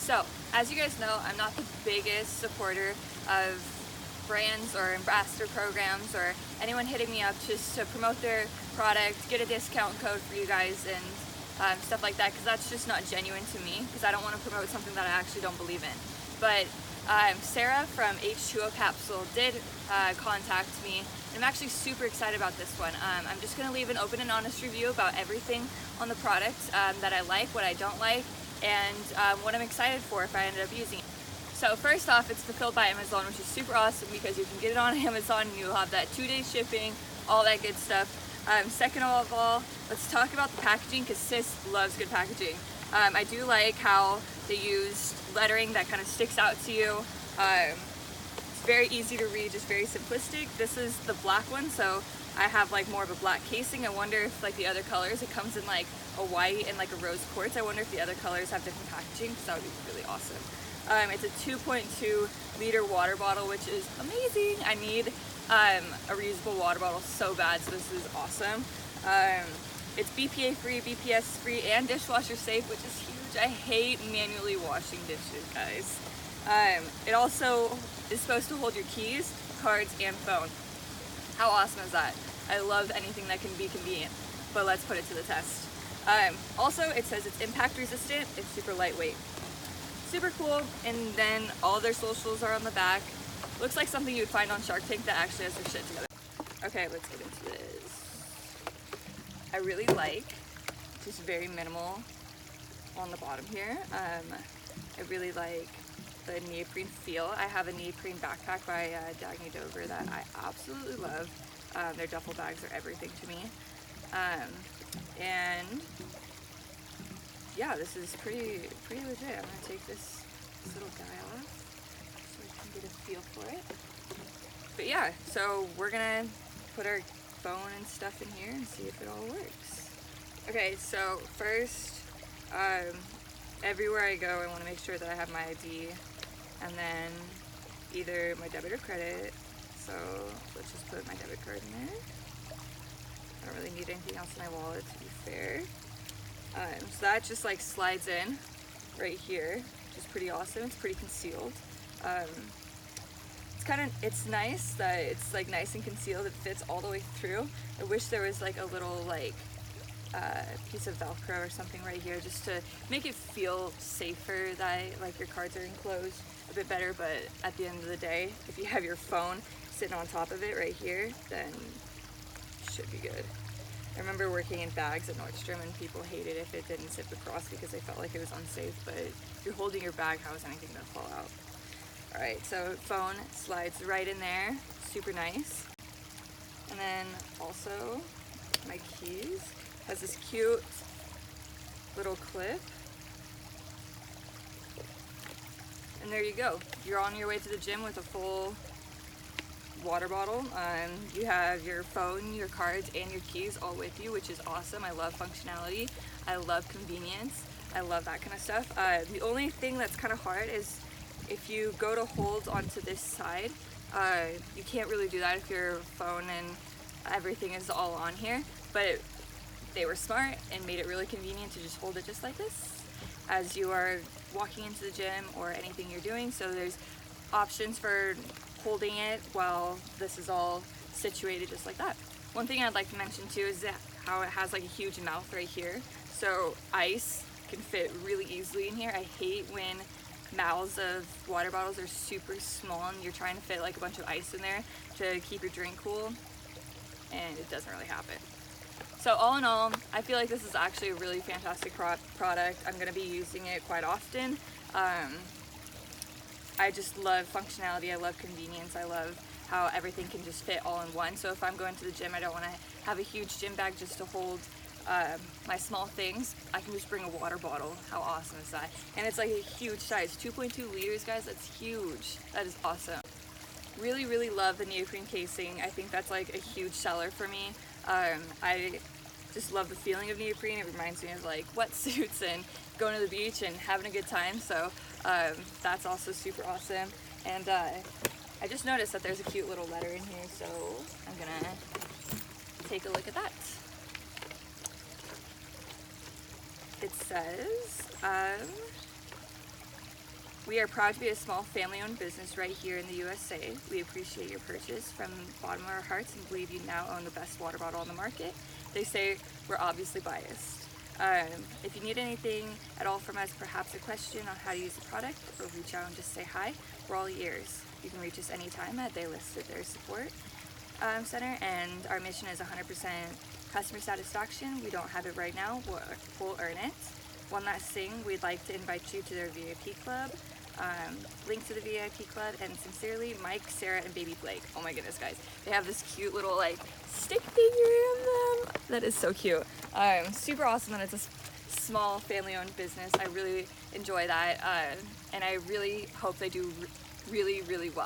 So, as you guys know, I'm not the biggest supporter of brands or ambassador programs or anyone hitting me up just to promote their product, get a discount code for you guys and stuff like that, because that's just not genuine to me, because I don't want to promote something that I actually don't believe in. But Sarah from H2O Capsule did contact me, and I'm actually super excited about this one. I'm just going to leave an open and honest review about everything on the product that I like, what I don't like, and what I'm excited for if I ended up using it. So first off, it's fulfilled by Amazon, which is super awesome because you can get it on Amazon and you'll have that 2-day shipping, all that good stuff. Second of all, let's talk about the packaging, because sis loves good packaging. I do like how they used lettering that kind of sticks out to you. It's very easy to read, just very simplistic. This is the black one, so I have like more of a black casing. I wonder if like the other colors, it comes in like a white and like a rose quartz. I wonder if the other colors have different packaging, because that would be really awesome. It's a 2.2 liter water bottle, which is amazing. I need a reusable water bottle so bad, so this is awesome. It's BPA free, BPS free, and dishwasher safe, which is huge. I hate manually washing dishes, guys. It also is supposed to hold your keys, cards, and phone. How awesome is that? I love anything that can be convenient, but let's put it to the test. Also, it says it's impact resistant, it's super lightweight. Super cool, and then all their socials are on the back. Looks like something you'd find on Shark Tank that actually has their shit together. Okay, let's get into this. I really like just very minimal on the bottom here. I really like the neoprene feel. I have a neoprene backpack by Dagny Dover that I absolutely love. Their duffel bags are everything to me. And yeah, this is pretty legit. I'm gonna take this little guy off so I can get a feel for it. But yeah, so we're gonna put our phone and stuff in here and see if it all works. Okay, so first, everywhere I go, I want to make sure that I have my ID, and then either my debit or credit. So let's just put my debit card in there. I don't really need anything else in my wallet, to be fair. So that just like slides in right here, which is pretty awesome. It's pretty concealed. It's nice that it's like nice and concealed. It fits all the way through. I wish there was like a little like piece of Velcro or something right here just to make it feel safer that like your cards are enclosed a bit better. But at the end of the day, if you have your phone sitting on top of it right here, then it should be good. I remember working in bags at Nordstrom and people hated if it didn't zip across because they felt like it was unsafe, but if you're holding your bag, how is anything gonna fall out? Alright, so phone slides right in there, super nice. And then also my keys has this cute little clip. And there you go. You're on your way to the gym with a full water bottle. You have your phone, your cards, and your keys all with you, which is awesome. I love functionality. I love convenience. I love that kind of stuff. The only thing that's kind of hard is if you go to hold onto this side, you can't really do that if your phone and everything is all on here. But they were smart and made it really convenient to just hold it just like this as you are walking into the gym or anything you're doing. So there's options for holding it while this is all situated just like that. One thing I'd like to mention too is that how it has like a huge mouth right here, so ice can fit really easily in here. I hate when mouths of water bottles are super small and you're trying to fit like a bunch of ice in there to keep your drink cool, and it doesn't really happen. So all in all, I feel like this is actually a really fantastic product. I'm going to be using it quite often. I just love functionality, I love convenience, I love how everything can just fit all in one. So if I'm going to the gym, I don't want to have a huge gym bag just to hold my small things. I can just bring a water bottle. How awesome is that? And it's like a huge size, 2.2 liters, guys, that's huge. That is awesome. Really, really love the neoprene casing. I think that's like a huge seller for me. I just love the feeling of neoprene. It reminds me of like wetsuits and going to the beach and having a good time. So that's also super awesome. And I just noticed that there's a cute little letter in here, so I'm gonna take a look at that. It says, We are proud to be a small family-owned business right here in the USA. We appreciate your purchase from the bottom of our hearts and believe you now own the best water bottle on the market. They say we're obviously biased. If you need anything at all from us, perhaps a question on how to use the product, or reach out and just say hi, we're all ears. You can reach us anytime at They Listed Their Support Center, and our mission is 100% customer satisfaction. We don't have it right now, we'll earn it. One last thing, we'd like to invite you to their VIP club. Link to the VIP club, and sincerely, Mike, Sarah, and baby Blake. Oh my goodness, guys. They have this cute little like stick figure of them. That is so cute. Super awesome that it's a small family-owned business. I really enjoy that, and I really hope they do really, really well.